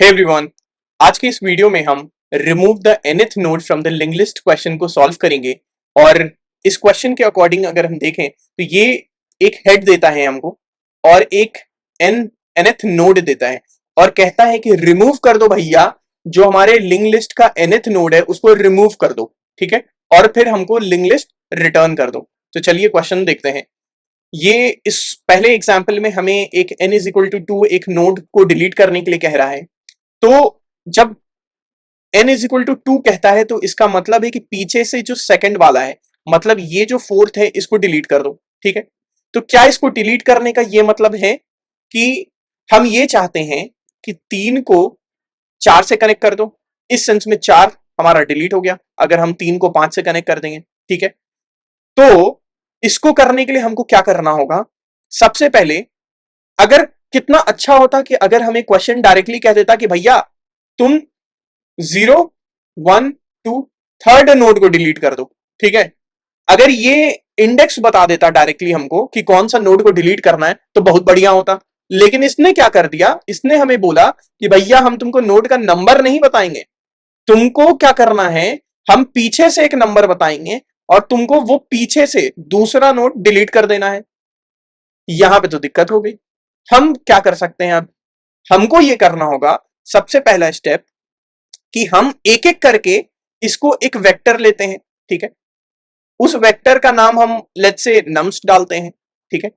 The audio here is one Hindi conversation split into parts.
हे एवरीवन, आज के इस वीडियो में हम remove the nth node from the link list question को सॉल्व करेंगे। और इस क्वेश्चन के अकॉर्डिंग अगर हम देखें तो ये एक हेड देता है हमको और एक nth नोड देता है और कहता है कि रिमूव कर दो भैया, जो हमारे लिंक लिस्ट का nth नोड है उसको रिमूव कर दो। ठीक है, और फिर हमको लिंक लिस्ट रिटर्न कर दो। तो चलिए क्वेश्चन देखते हैं। ये इस पहले एग्जाम्पल में हमें एक n इज इक्वल टू 2 एक नोड को डिलीट करने के लिए कह रहा है। तो जब n इज इक्वल टू 2 कहता है तो इसका मतलब है कि पीछे से जो सेकंड वाला है, मतलब ये जो फोर्थ है, इसको डिलीट कर दो। ठीक है, तो क्या इसको डिलीट करने का ये मतलब है कि हम ये चाहते हैं कि 3 को 4 से कनेक्ट कर दो। इस सेंस में 4 हमारा डिलीट हो गया अगर हम 3 को 5 से कनेक्ट कर देंगे। ठीक है, तो इसको करने के लिए हमको क्या करना होगा? सबसे पहले, अगर कितना अच्छा होता कि अगर हमें क्वेश्चन डायरेक्टली कह देता कि भैया तुम 0 1 2 थर्ड नोड को डिलीट कर दो। ठीक है, अगर ये इंडेक्स बता देता डायरेक्टली हमको कि कौन सा नोड को डिलीट करना है तो बहुत बढ़िया होता। लेकिन इसने क्या कर दिया, इसने हमें बोला कि भैया हम तुमको नोड का नंबर नहीं बताएंगे, तुमको क्या करना है, हम पीछे से एक नंबर बताएंगे और तुमको वो पीछे से दूसरा नोड डिलीट कर देना है। यहां पे तो दिक्कत हो गई। हम क्या कर सकते हैं? अब हमको ये करना होगा, सबसे पहला स्टेप, कि हम एक एक करके इसको एक वेक्टर लेते हैं। ठीक है, उस वेक्टर का नाम हम लेट्स से नम्स डालते हैं। ठीक है,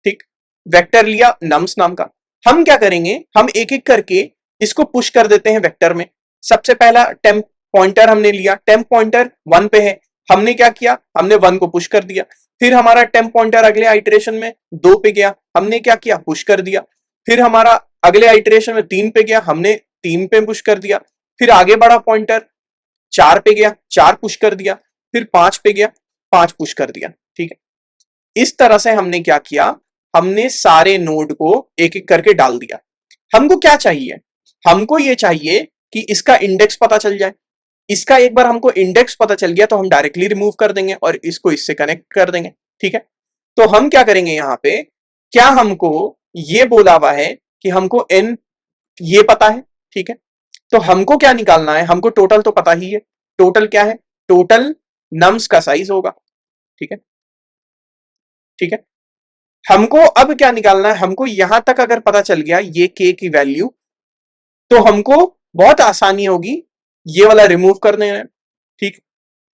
ठीक, वेक्टर लिया नम्स नाम का। हम क्या करेंगे, हम एक एक करके इसको पुश कर देते हैं वेक्टर में। सबसे पहला टेम्प पॉइंटर हमने लिया, टेम्प पॉइंटर 1 पे है, हमने क्या किया, हमने 1 को पुश कर दिया। फिर हमारा टेम्प पॉइंटर अगले आइटरेशन में 2 पे गया, हमने क्या किया, पुश कर दिया। फिर हमारा अगले आइटरेशन में 3 पे गया, हमने 3 पे पुश कर दिया। फिर आगे बढ़ा पॉइंटर 4 पे गया, 4 पुश कर दिया। फिर 5 पे गया, 5 पुश कर दिया। ठीक है, इस तरह से हमने क्या किया, हमने सारे नोड को एक एक करके डाल दिया। हमको क्या चाहिए, हमको ये चाहिए कि इसका इंडेक्स पता चल जाए। इसका एक बार हमको इंडेक्स पता चल गया तो हम डायरेक्टली रिमूव कर देंगे और इसको इससे कनेक्ट कर देंगे। ठीक है, तो हम क्या करेंगे यहां पे, क्या हमको ये बोला हुआ है कि हमको n ये पता है। ठीक है, तो हमको क्या निकालना है, हमको टोटल तो पता ही है। टोटल क्या है, टोटल नम्स का साइज होगा। ठीक है, ठीक है, हमको अब क्या निकालना है, हमको यहां तक अगर पता चल गया ये k की वैल्यू, तो हमको बहुत आसानी होगी ये वाला रिमूव करने में। ठीक,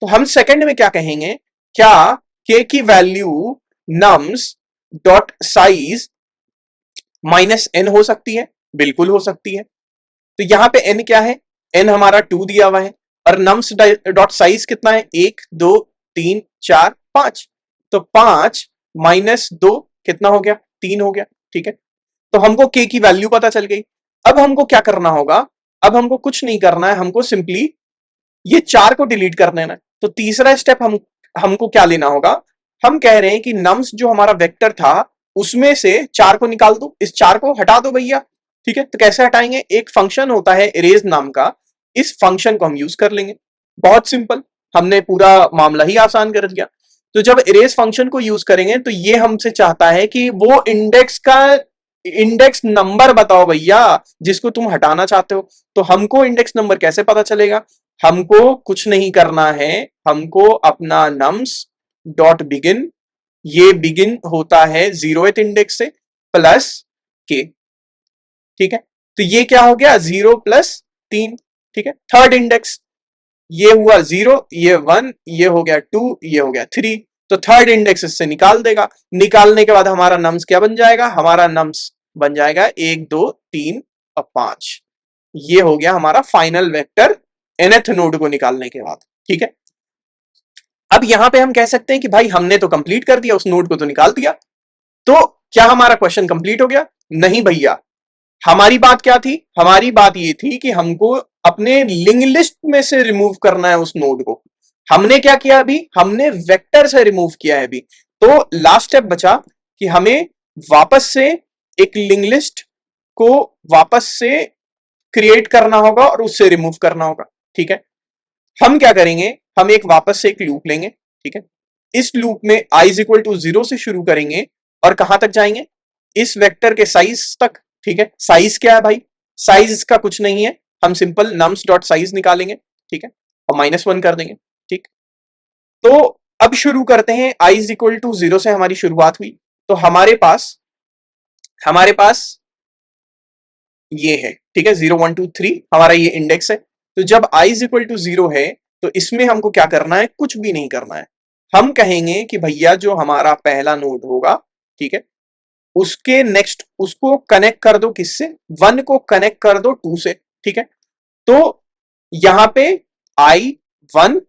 तो हम सेकंड में क्या कहेंगे, क्या k की value nums dot size minus n हो सकती है? बिल्कुल हो सकती है। तो यहां पे n क्या है, n हमारा 2 दिया हुआ है और नम्स डॉट साइज कितना है, 1 2 3 4 5। तो 5 माइनस 2 कितना हो गया, 3 हो गया। ठीक है, तो हमको k की वैल्यू पता चल गई। अब हमको क्या करना होगा, अब हमको कुछ नहीं करना है, हमको सिंपली ये 4 को डिलीट कर देना है। तो तीसरा स्टेप हमको क्या लेना होगा, हम कह रहे हैं कि नम्स जो हमारा वेक्टर था उसमें से 4 को निकाल दो, इस 4 को हटा दो भैया। ठीक है, तो कैसे हटाएंगे, एक फंक्शन होता है इरेज नाम का, इस फंक्शन को हम यूज कर लेंगे। बहुत सिंपल, हमने पूरा मामला ही आसान कर दिया। तो जब इरेज फंक्शन को यूज करेंगे तो ये हमसे चाहता है कि वो इंडेक्स नंबर बताओ भैया जिसको तुम हटाना चाहते हो। तो हमको इंडेक्स नंबर कैसे पता चलेगा, हमको कुछ नहीं करना है, हमको अपना नम्स डॉट बिगिन, ये बिगिन होता है 0th इंडेक्स से, प्लस के। ठीक है, तो ये क्या हो गया, 0 प्लस 3। ठीक है, थर्ड इंडेक्स, ये हुआ 0, ये 1, ये हो गया 2, ये हो गया 3। तो थर्ड इंडेक्स इससे निकाल देगा। निकालने के बाद हमारा नम्स क्या बन जाएगा, हमारा नम्स बन जाएगा 1 2 3 और 5। ये हो गया हमारा फाइनल वेक्टर nth नोड को निकालने के बाद। ठीक है, अब यहां पे हम कह सकते हैं कि भाई हमने तो कंप्लीट कर दिया, उस नोड को तो निकाल दिया, तो क्या हमारा क्वेश्चन कंप्लीट हो गया? नहीं भैया, हमारी बात क्या थी, हमारी बात ये थी कि हमको अपने लिंक लिस्ट में से रिमूव करना है उस नोड को। हमने क्या किया, अभी हमने वेक्टर से रिमूव किया है। अभी तो लास्ट स्टेप बचा कि हमें वापस से एक लिंक लिस्ट को वापस से क्रिएट करना होगा और उससे रिमूव करना होगा। ठीक है, हम क्या करेंगे, हम एक वापस से एक लूप लेंगे। ठीक है, इस लूप में i इज इक्वल टू 0 से शुरू करेंगे और कहां तक जाएंगे, इस वेक्टर के साइज तक। ठीक है, साइज क्या है भाई, साइज इसका कुछ नहीं है, हम सिंपल nums डॉट साइज निकालेंगे, ठीक है, और -1 कर देंगे, ठीक। तो अब शुरू करते हैं, i इज इक्वल टू 0 से हमारी शुरुआत हुई, तो हमारे पास ये है, ठीक है, 0 1 2 3 हमारा ये इंडेक्स है। तो जब i इज इक्वल टू 0 है तो इसमें हमको क्या करना है, कुछ भी नहीं करना है। हम कहेंगे कि भैया जो हमारा पहला नोड होगा, ठीक है, उसके नेक्स्ट उसको कनेक्ट कर दो, किससे, 1 को कनेक्ट कर दो 2 से, ठीक है। तो यहां पे i 1,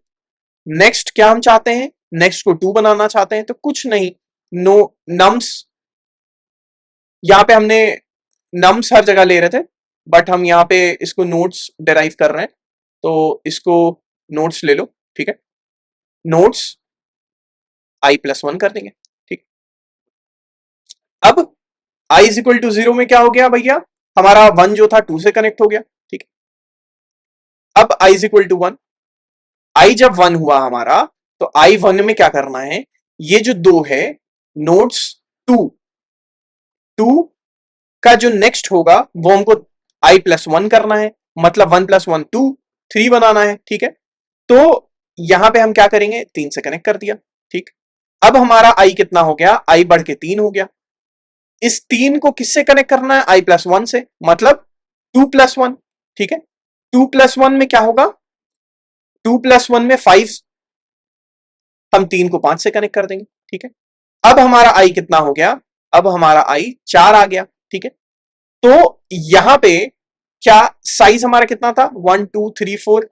नेक्स्ट क्या हम चाहते हैं, नेक्स्ट को 2 बनाना चाहते हैं, तो कुछ नहीं, नो नम्स, यहां पे हमने नम्स हर जगह ले रहे थे, बट हम यहाँ पे इसको नोट्स डिराइव कर रहे हैं, तो इसको नोट्स ले लो, ठीक है, नोट्स i+1 कर देंगे, ठीक। अब i इज इक्वल टू 0 में क्या हो गया भैया, हमारा 1 जो था 2 से कनेक्ट हो गया, ठीक। अब i is equal to 1, i जब 1 हुआ हमारा, तो i 1 में क्या करना है, ये जो 2 है, नोट्स 2 का जो नेक्स्ट होगा वो हमको i+1 करना है, मतलब 1 + 1 2 3 बनाना है, ठीक है। तो यहां पे हम क्या करेंगे, 3 से कनेक्ट कर दिया, ठीक। अब हमारा i कितना हो गया, i बढ़ के 3 हो गया। इस 3 को किससे कनेक्ट करना है, i+1 से, मतलब 2 + 1, ठीक है। 2 + 1 में क्या होगा, 2 + 1 में 5, हम 3 को 5 से कनेक्ट कर देंगे, ठीक है। अब हमारा i कितना हो गया, अब हमारा i 4 आ गया, ठीक है। तो यहां पे क्या साइज हमारा कितना था, 1 2 3 4,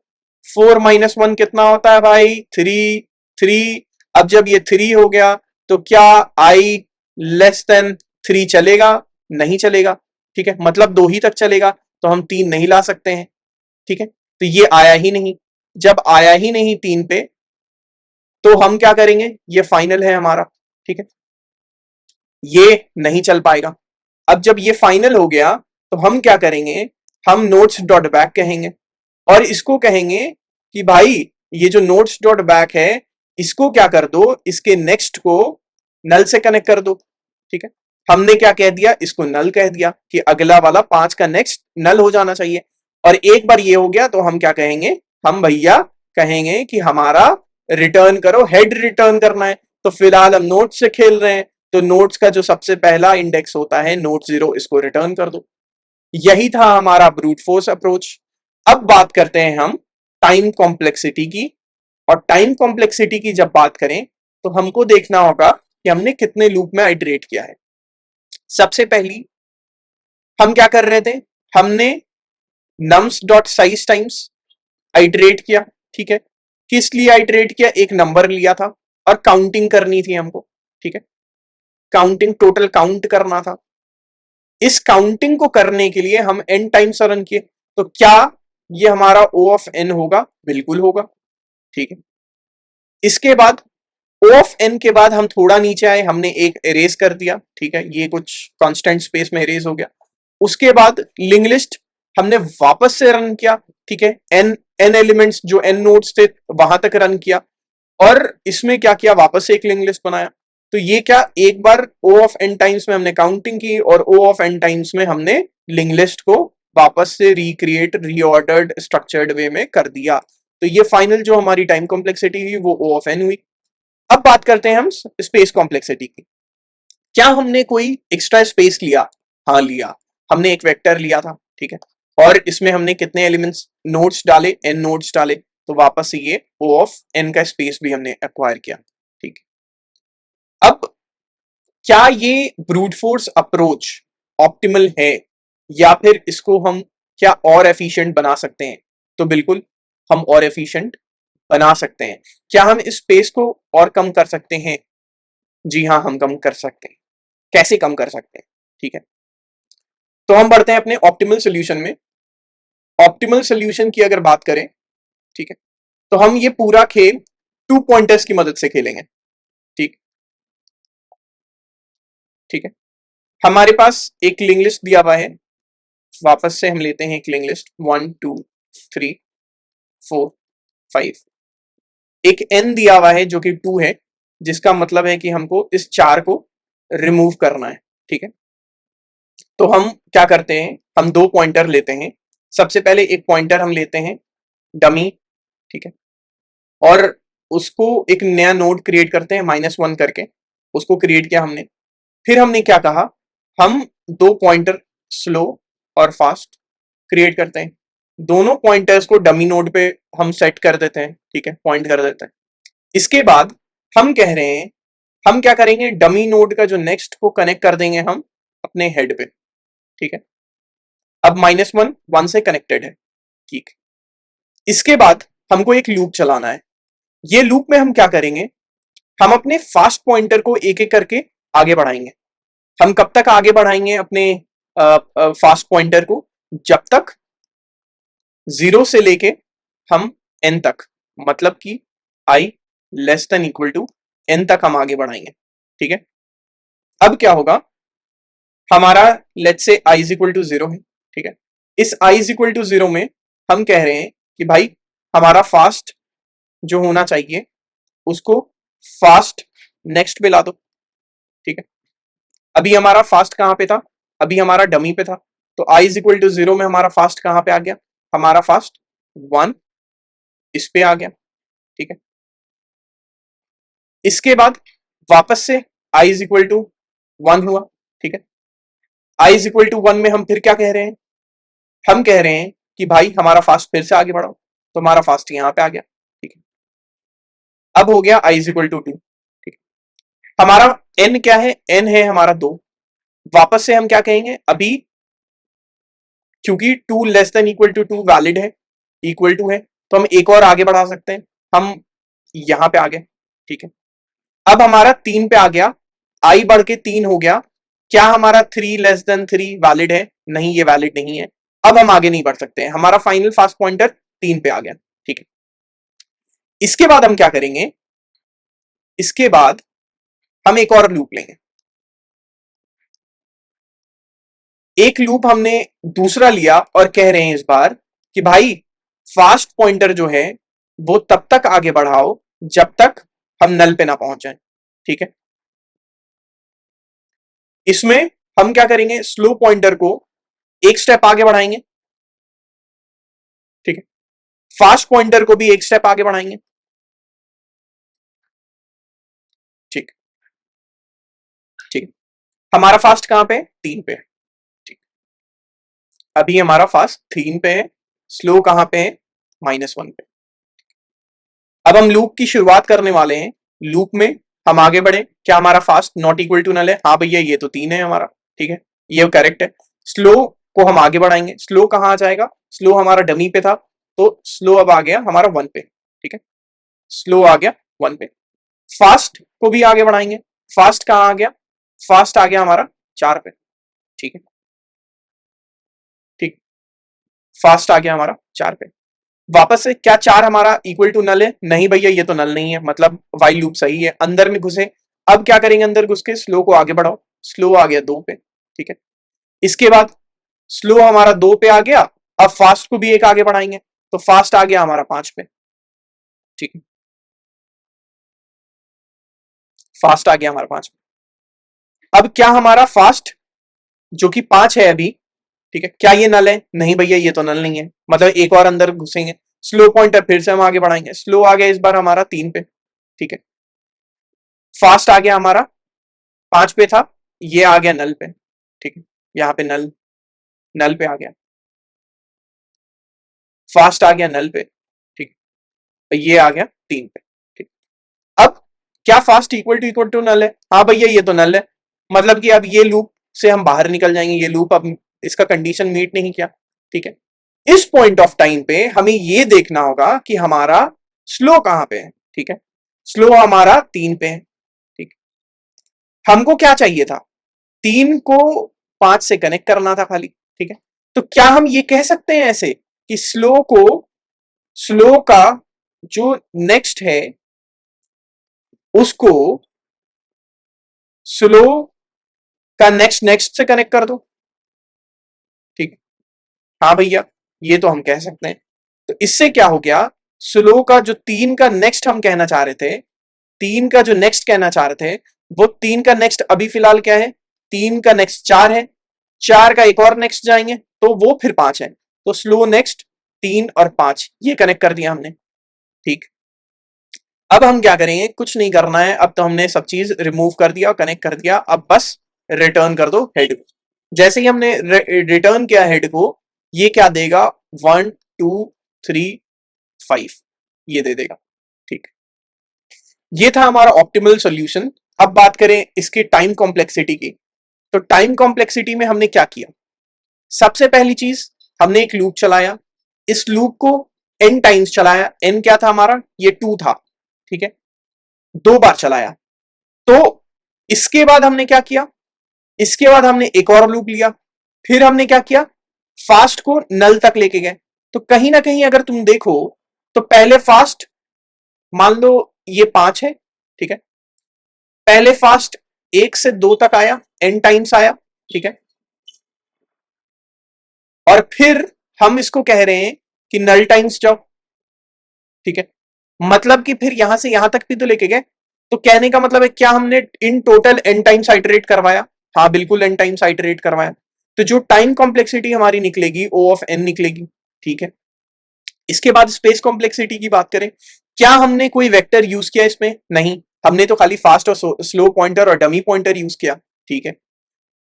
4 - 1 कितना होता है भाई, 3 3। अब जब ये 3 हो गया तो क्या i लेस देन 3 चलेगा, नहीं चलेगा, ठीक है, मतलब 2 ही तक चलेगा, तो हम 3 नहीं ला सकते हैं, ठीक है। तो ये आया ही नहीं, जब आया ही नहीं 3 पे, तो हम क्या करेंगे, ये फाइनल है हमारा, ठीक है, ये नहीं चल पाएगा। अब जब ये फाइनल हो गया तो हम क्या करेंगे, हम नोट्स डॉट बैक कहेंगे, और इसको कहेंगे कि भाई ये जो नोट्स डॉट बैक है, इसको क्या कर दो, इसके नेक्स्ट को नल से कनेक्ट कर दो, ठीक है। हमने क्या कह दिया, इसको नल कह दिया कि अगला वाला 5 का नेक्स्ट नल हो जाना चाहिए। और एक बार ये हो गया तो हम क्या कहेंगे, हम भैया कहेंगे कि हमारा रिटर्न करो, हेड रिटर्न करना है। तो फिलहाल हम नोट से खेल रहे हैं, तो नोट्स का जो सबसे पहला इंडेक्स होता है नोट 0, इसको रिटर्न कर दो। यही था हमारा ब्रूट फोर्स अप्रोच। अब बात करते हैं हम टाइम कॉम्प्लेक्सिटी की, और टाइम कॉम्प्लेक्सिटी की जब बात करें तो हमको देखना होगा कि हमने कितने लूप में आइटरेट किया है। सबसे पहली हम क्या कर रहे थे, हमने nums dot size times iterate किया, ठीक है। किस लिए आइटरेट किया, एक नंबर लिया था और काउंटिंग करनी थी हमको, ठीक है, काउंटिंग, टोटल काउंट करना था। इस काउंटिंग को करने के लिए हम n टाइम्स रन किए, तो क्या ये हमारा O ऑफ n होगा, बिल्कुल होगा, ठीक है। इसके बाद O ऑफ n के बाद हम थोड़ा नीचे आए, हमने एक एरेज कर दिया, ठीक है, ये कुछ कांस्टेंट स्पेस में एरेज हो गया। उसके बाद लिंक लिस्ट हमने वापस से रन किया, ठीक है, n एलिमेंट्स जो n नोड्स थे वहां तक रन किया, और इसमें क्या किया, वापस से एक लिंक लिस्ट बनाया। तो ये क्या, एक बार O ऑफ n टाइम्स में हमने काउंटिंग की, और O ऑफ n टाइम्स में हमने लिंक लिस्ट को वापस से रिक्रिएट, रीऑर्डर्ड, स्ट्रक्चर्ड वे में कर दिया। तो ये फाइनल जो हमारी टाइम कॉम्प्लेक्सिटी हुई वो O ऑफ n हुई। अब बात करते हैं हम स्पेस कॉम्प्लेक्सिटी की। क्या हमने कोई एक्स्ट्रा स्पेस लिया, हाँ लिया, हमने एक वेक्टर लिया था, ठीक है, और इसमें हमने कितने एलिमेंट्स, नोड्स डाले, n नोड्स डाले, तो वापस से ये O ऑफ n का स्पेस भी हमने एक्वायर किया, ठीक है। अब क्या ये ब्रूट फोर्स अप्रोच ऑप्टिमल है, या फिर इसको हम क्या और एफिशिएंट बना सकते हैं, तो बिल्कुल हम और एफिशिएंट बना सकते हैं। क्या हम इस स्पेस को और कम कर सकते हैं, जी हाँ हम कम कर सकते हैं। कैसे कम कर सकते हैं, ठीक है, तो हम बढ़ते हैं अपने ऑप्टिमल सोल्यूशन में। ऑप्टिमल सोल्यूशन की अगर बात करें, ठीक है, तो हम ये पूरा खेल 2 पॉइंटर्स की मदद से खेलेंगे, ठीक ठीक है। हमारे पास एक लिंक लिस्ट दिया हुआ है, वापस से हम लेते हैं एक लिंक लिस्ट 1 2 3 4 5, एक n दिया हुआ है जो कि 2 है, जिसका मतलब है कि हमको इस 4 को रिमूव करना है, ठीक है। तो हम क्या करते हैं, हम दो पॉइंटर लेते हैं। सबसे पहले एक पॉइंटर हम लेते हैं डमी, ठीक है, और उसको एक नया नोड क्रिएट करते हैं -1 करके, उसको क्रिएट किया हमने। फिर हमने क्या कहा, हम दो पॉइंटर स्लो और फास्ट क्रिएट करते हैं। दोनों पॉइंटर्स को डमी नोड पे हम सेट कर देते हैं, ठीक है, पॉइंट कर देते हैं। इसके बाद हम कह रहे हैं हम क्या करेंगे, डमी नोड का जो नेक्स्ट को कनेक्ट कर देंगे हम अपने हेड पे, ठीक है। अब -1 1 से कनेक्टेड है, ठीक। इसके बाद हमको एक लूप चलाना है। ये लूप में हम क्या करेंगे, हम अपने फास्ट पॉइंटर को एक एक करके आगे बढ़ाएंगे। हम कब तक आगे बढ़ाएंगे अपने फास्ट पॉइंटर को, जब तक 0 से लेके हम n तक, मतलब कि i less than equal to n तक हम आगे बढ़ाएंगे, ठीक है। अब क्या होगा, हमारा let's say i is equal to 0 है, ठीक है। इस i इज इक्वल टू 0 में हम कह रहे हैं कि भाई हमारा फास्ट जो होना चाहिए उसको फास्ट नेक्स्ट पे ला दो, ठीक है। अभी हमारा फास्ट कहां पे था, अभी हमारा डमी पे था, तो i इज इक्वल टू 0 में हमारा फास्ट कहां पे आ गया, हमारा फास्ट 1 इस पे आ गया, ठीक है। इसके बाद वापस से i इज इक्वल टू 1 हुआ, ठीक है। i इज इक्वल टू 1 में हम फिर क्या कह रहे हैं, हम कह रहे हैं कि भाई हमारा फास्ट फिर से आगे बढ़ाओ, तो हमारा फास्ट यहां पे आ गया, ठीक है। अब हो गया i इज इक्वल टू 2, ठीक है। हमारा n क्या है, n है हमारा 2। वापस से हम क्या कहेंगे, अभी क्योंकि 2 less than equal to 2 valid है, इक्वल टू है, तो हम एक और आगे बढ़ा सकते हैं, हम यहां पे आ गए, ठीक है। अब हमारा 3 पे आ गया, i बढ़ के 3 हो गया। क्या हमारा 3 लेस देन 3 वैलिड है, नहीं ये वैलिड नहीं है। अब हम आगे नहीं बढ़ सकते हैं, हमारा फाइनल फास्ट पॉइंटर 3 पे आ गया, ठीक है। इसके बाद हम क्या करेंगे, इसके बाद हम एक और लूप लेंगे। एक लूप हमने दूसरा लिया और कह रहे हैं इस बार कि भाई फास्ट पॉइंटर जो है वो तब तक आगे बढ़ाओ जब तक हम नल पे ना पहुंच जाए, ठीक है। इसमें हम क्या करेंगे, स्लो पॉइंटर को एक स्टेप आगे बढ़ाएंगे, ठीक है। फास्ट पॉइंटर को भी एक स्टेप आगे बढ़ाएंगे, ठीक, ठीक। हमारा फास्ट कहां पे है, 3 पे है, ठीक। अभी हमारा फास्ट 3 पे है, स्लो कहां पे है, -1 पे। अब हम लूप की शुरुआत करने वाले हैं। लूप में हम आगे बढ़े, क्या हमारा first not equal to null है, हाँ भैया ये तो 3 है हमारा, ठीक है, ये करेक्ट है। स्लो को हम आगे बढ़ाएंगे, स्लो कहां आ जाएगा, स्लो हमारा डमी पे था, तो स्लो अब आ गया हमारा 1 पे, ठीक है। स्लो आ गया 1 पे। फास्ट को भी आगे बढ़ाएंगे, फास्ट कहां आ गया, फास्ट आ गया हमारा 4 पे, ठीक है, ठीक। फास्ट आ गया हमारा 4 पे। वापस से क्या 4 हमारा इक्वल टू नल है, नहीं भैया ये तो नल नहीं है, मतलब वाइल लूप सही है, अंदर में घुसे। अब क्या करेंगे, अंदर घुस के स्लो को आगे बढ़ाओ, स्लो आ गया 2 पे, ठीक है। इसके बाद स्लो हमारा 2 पे आ गया, अब फास्ट को भी एक आगे बढ़ाएंगे, तो फास्ट आ गया हमारा 5 पे, ठीक है। फास्ट आ गया हमारा 5 पे। अब क्या हमारा फास्ट जो कि 5 है अभी, ठीक है, क्या ये नल है, नहीं भैया ये तो नल नहीं है, मतलब एक और अंदर घुसेंगे, स्लो पॉइंटर फिर से हम आगे बढ़ाएंगे, स्लो आ गया इस बार हमारा 3 पे, ठीक है। फास्ट आ गया हमारा 5 पे था, ये आ गया नल पे, ठीक है, यहां पे नल, नल पे आ गया। फास्ट आ गया नल पे, ठीक, ये आ गया 3 पे, ठीक। अब क्या फास्ट इक्वल टू नल है, हाँ भैया ये तो नल है, मतलब कि अब ये लूप से हम बाहर निकल जाएंगे, ये लूप अब इसका कंडीशन मीट नहीं किया, ठीक है। इस पॉइंट ऑफ टाइम पे हमें ये देखना होगा कि हमारा स्लो कहां पे है, ठीक है। स्लो हमारा 3 पे है, ठीक। हमको क्या चाहिए था, 3 को 5 से कनेक्ट करना था खाली, ठीक है। तो क्या हम ये कह सकते हैं ऐसे कि स्लो का जो नेक्स्ट है उसको स्लो का नेक्स्ट नेक्स्ट से कनेक्ट कर दो, ठीक। हाँ भैया ये तो हम कह सकते हैं। तो इससे क्या हो गया, स्लो का जो 3 का नेक्स्ट हम कहना चाह रहे थे, 3 का जो नेक्स्ट कहना चाह रहे थे, वो 3 का नेक्स्ट अभी फिलहाल क्या है, 3 का नेक्स्ट 4 है, 4 का एक और नेक्स्ट जाएंगे, तो वो फिर 5 है, तो स्लो नेक्स्ट 3 और 5 ये कनेक्ट कर दिया हमने। ठीक, अब हम क्या करेंगे, कुछ नहीं करना है, अब तो हमने सब चीज रिमूव कर दिया और कनेक्ट कर दिया, अब बस रिटर्न कर दो हेड को। जैसे ही हमने रिटर्न किया हेड को, ये क्या देगा, 1 2 3 5 ये दे देगा। ठीक, ये था हमारा ऑप्टिमल सॉल्यूशन। अब बात करें इसकी टाइम कॉम्प्लेक्सिटी की, तो टाइम कॉम्प्लेक्सिटी में हमने क्या किया, सबसे पहली चीज हमने एक लूप चलाया, इस लूप को n टाइम्स चलाया, n क्या था हमारा, ये 2 था, ठीक है, 2 बार चलाया। तो इसके बाद हमने क्या किया, इसके बाद हमने एक और लूप लिया, फिर हमने क्या किया, फास्ट को नल तक लेके गए। तो कहीं ना कहीं अगर तुम देखो तो पहले फास्ट, मान लो ये 5 है, ठीक है, पहले फास्ट 1 से 2 तक आया, n टाइम्स आया, ठीक है, और फिर हम इसको कह रहे हैं कि नल टाइम्स जाओ, ठीक है, मतलब कि फिर यहां से यहां तक भी तो लेके गए। तो कहने का मतलब है क्या हमने in total n times iterate करवाया, हाँ बिल्कुल n टाइम्स आइटरेट करवाया। तो जो टाइम कॉम्प्लेक्सिटी हमारी निकलेगी O ऑफ n निकलेगी, ठीक है। इसके बाद स्पेस कॉम्प्लेक्सिटी की बात करें, क्या हमने कोई वेक्टर यूज किया इसमें, नहीं, हमने तो खाली फास्ट और स्लो पॉइंटर और डमी पॉइंटर यूज किया, ठीक है।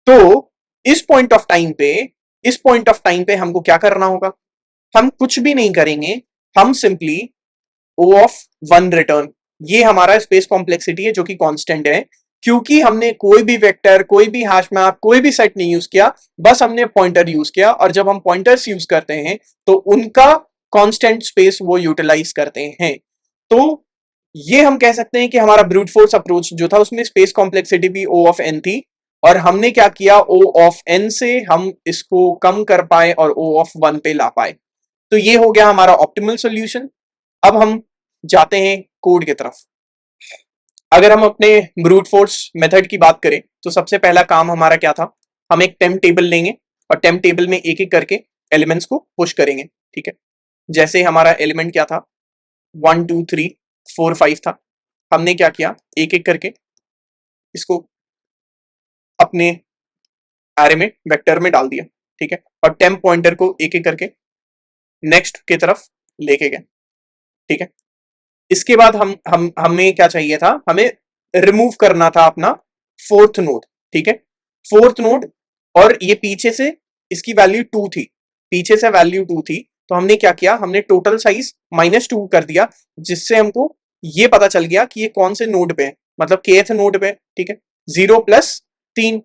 तो इस पॉइंट ऑफ टाइम पे, इस पॉइंट ऑफ टाइम पे हमको क्या करना होगा, हम कुछ भी नहीं करेंगे, हम सिंपली O ऑफ 1 रिटर्न, ये हमारा स्पेस कॉम्प्लेक्सिटी है जो कि कांस्टेंट है, क्योंकि हमने कोई भी वेक्टर, कोई भी हैश मैप, कोई भी सेट नहीं यूज किया, बस हमने पॉइंटर यूज किया, और जब हम पॉइंटर्स यूज करते हैं तो उनका कांस्टेंट स्पेस वो यूटिलाइज करते हैं। तो ये हम कह सकते हैं कि हमारा ब्रूट फोर्स अप्रोच जो था उसमें स्पेस कॉम्प्लेक्सिटी भी O ऑफ n थी, और हमने क्या किया, O ऑफ n से हम इसको कम कर पाए और O ऑफ 1 पे ला पाए। तो ये हो गया हमारा ऑप्टिमल सॉल्यूशन। अब हम जाते हैं कोड की तरफ। अगर हम अपने ब्रूट फोर्स मेथड की बात करें तो सबसे पहला काम हमारा क्या था, हम एक टेम्प टेबल लेंगे और टेम्प टेबल में एक एक करके एलिमेंट्स को पुश करेंगे, ठीक है। जैसे हमारा एलिमेंट क्या था, 1 2 3 4 5 था, हमने क्या किया, एक एक करके इसको अपने एरे में, वेक्टर में डाल दिया, ठीक है, और टेम्प पॉइंटर को एक एक करके नेक्स्ट की तरफ लेके गए, ठीक है। इसके बाद हम हमें क्या चाहिए था, हमें रिमूव करना था अपना फोर्थ नोड, ठीक है, फोर्थ नोड, और ये पीछे से इसकी वैल्यू 2 थी, पीछे से वैल्यू 2 थी, तो हमने क्या किया, हमने टोटल साइज -2 कर दिया, जिससे हमको ये पता चल गया कि ये कौन से नोड पे है, मतलब kth नोड पे, ठीक है। 0 + 3,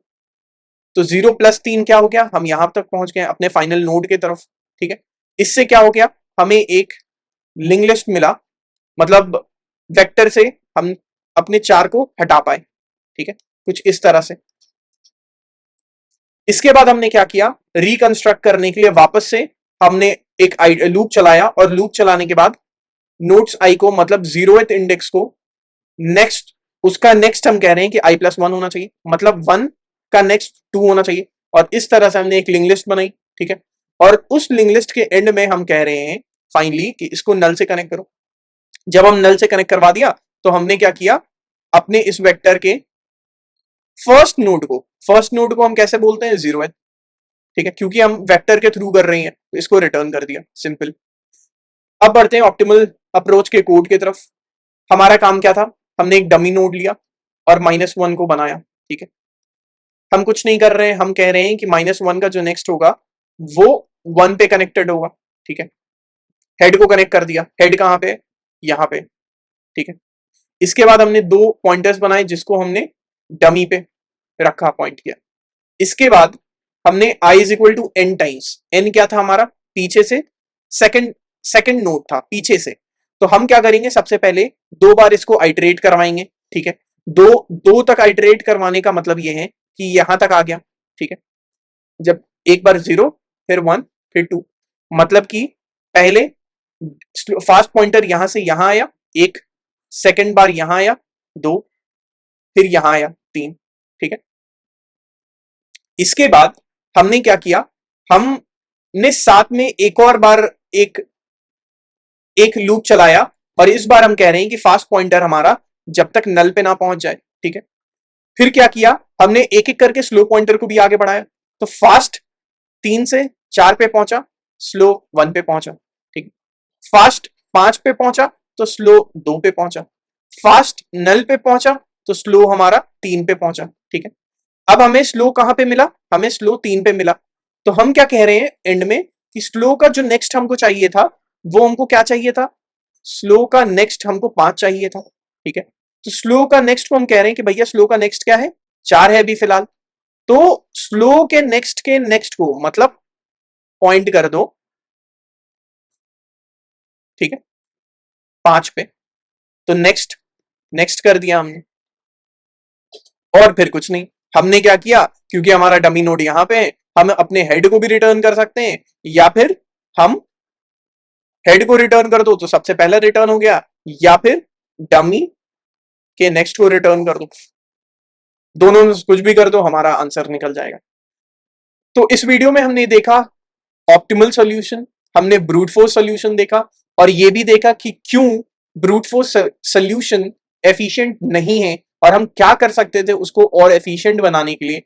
तो 0 + 3 क्या हो गया, हम यहां तक पहुंच गए अपने फाइनल नोड की तरफ, ठीक है। इससे क्या हो गया, हमें एक लिंक लिस्ट मिला, मतलब वेक्टर से हम अपने 4 को हटा पाए, ठीक है, कुछ इस तरह से। इसके बाद हमने क्या किया, रिकंस्ट्रक्ट करने के लिए वापस से हमने एक लूप चलाया, और लूप चलाने के बाद नोट्स आई को, मतलब 0th इंडेक्स को, नेक्स्ट, उसका नेक्स्ट हम कह रहे हैं कि i+1 होना चाहिए, मतलब 1 का नेक्स्ट 2 होना चाहिए, और इस तरह से हमने एक लिंक लिस्ट बनाई, ठीक है। और उस लिंक लिस्ट के एंड में हम कह रहे हैं फाइनली कि इसको नल से कनेक्ट करो। जब हम नल से कनेक्ट करवा दिया तो हमने क्या किया, अपने इस वेक्टर के फर्स्ट नोड को हम कैसे बोलते हैं, 0th, ठीक है, क्योंकि हम वेक्टर के थ्रू कर रहे हैं तो इसको रिटर्न कर दिया, सिंपल। अब बढ़ते हैं ऑप्टिमल अप्रोच के कोड की तरफ। हमारा काम क्या था, हमने एक डमी नोड लिया और -1 को बनाया, ठीक है। हम कुछ नहीं कर रहे हैं, हम कह रहे हैं कि -1 का जो नेक्स्ट होगा वो 1 पे कनेक्टेड होगा, ठीक है। हेड को कनेक्ट कर दिया, हेड कहां पे, यहां पे, ठीक है। इसके बाद हमने 2 पॉइंटर्स बनाए जिसको हमने डमी पे रखा, पॉइंट किया। इसके बाद हमने i = n टाइम्स, n क्या था हमारा, पीछे से सेकंड सेकंड नोड था पीछे से, तो हम क्या करेंगे, सबसे पहले 2 बार इसको आइटरेट करवाएंगे, ठीक है। दो तक आइटरेट करवाने का मतलब ये है कि यहां तक आ गया, ठीक है। जब एक बार 0, फिर 1, फिर 2, मतलब कि पहले फास्ट पॉइंटर यहां से यहां आया, एक सेकंड बार यहां आया, 2, फिर यहां आया, 3, ठीक है। इसके बाद हमने क्या किया, हमने साथ में एक और बार एक एक लूप चलाया, और इस बार हम कह रहे हैं कि फास्ट पॉइंटर हमारा जब तक नल पे ना पहुंच जाए, ठीक है। फिर क्या किया, हमने एक एक करके स्लो पॉइंटर को भी आगे बढ़ाया, तो फास्ट 3 से 4 पे पहुंचा, स्लो 1 पे पहुंचा, ठीक। फास्ट 5 पे पहुंचा तो स्लो 2 पे पहुंचा, फास्ट नल पे पहुंचा तो स्लो हमारा 3 पे पहुंचा, ठीक है। अब हमें स्लो कहां पे मिला, हमें स्लो 3 पे मिला, तो हम क्या कह रहे हैं एंड में कि स्लो का जो नेक्स्ट हमको चाहिए था वो हमको क्या चाहिए था, स्लो का नेक्स्ट हमको 5 चाहिए था, ठीक है। तो स्लो का नेक्स्ट को हम कह रहे हैं कि भैया स्लो का नेक्स्ट क्या है, 4 है अभी फिलहाल, तो स्लो के नेक्स्ट को मतलब पॉइंट कर दो, ठीक है, 5 पे, तो नेक्स्ट नेक्स्ट कर दिया हमने, और फिर कुछ नहीं। हमने क्या किया, क्योंकि हमारा डमी नोड यहां पे है, हम अपने हेड को भी रिटर्न कर सकते हैं, या फिर हम हेड को रिटर्न कर दो तो सबसे पहले रिटर्न हो गया, या फिर डमी के नेक्स्ट को रिटर्न कर दो, दोनों में कुछ भी कर दो हमारा आंसर निकल जाएगा। तो इस वीडियो में हमने देखा ऑप्टिमल सॉल्यूशन, हमने ब्रूट फोर्स सॉल्यूशन देखा, और ये भी देखा कि क्यों ब्रूट फोर्स सॉल्यूशन एफिशिएंट नहीं है और हम क्या कर सकते थे उसको और एफिशिएंट बनाने के लिए।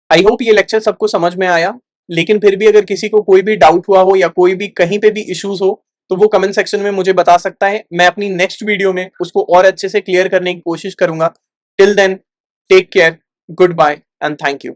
आई होप ये लेक्चर सबको समझ में आया, लेकिन फिर भी अगर किसी को कोई भी डाउट हुआ हो या कोई भी कहीं पे भी इश्यूज हो तो वो कमेंट सेक्शन में मुझे बता सकता है, मैं अपनी नेक्स्ट वीडियो में उसको और अच्छे से क्लियर करने की कोशिश करूंगा। Till then take care, goodbye and thank you.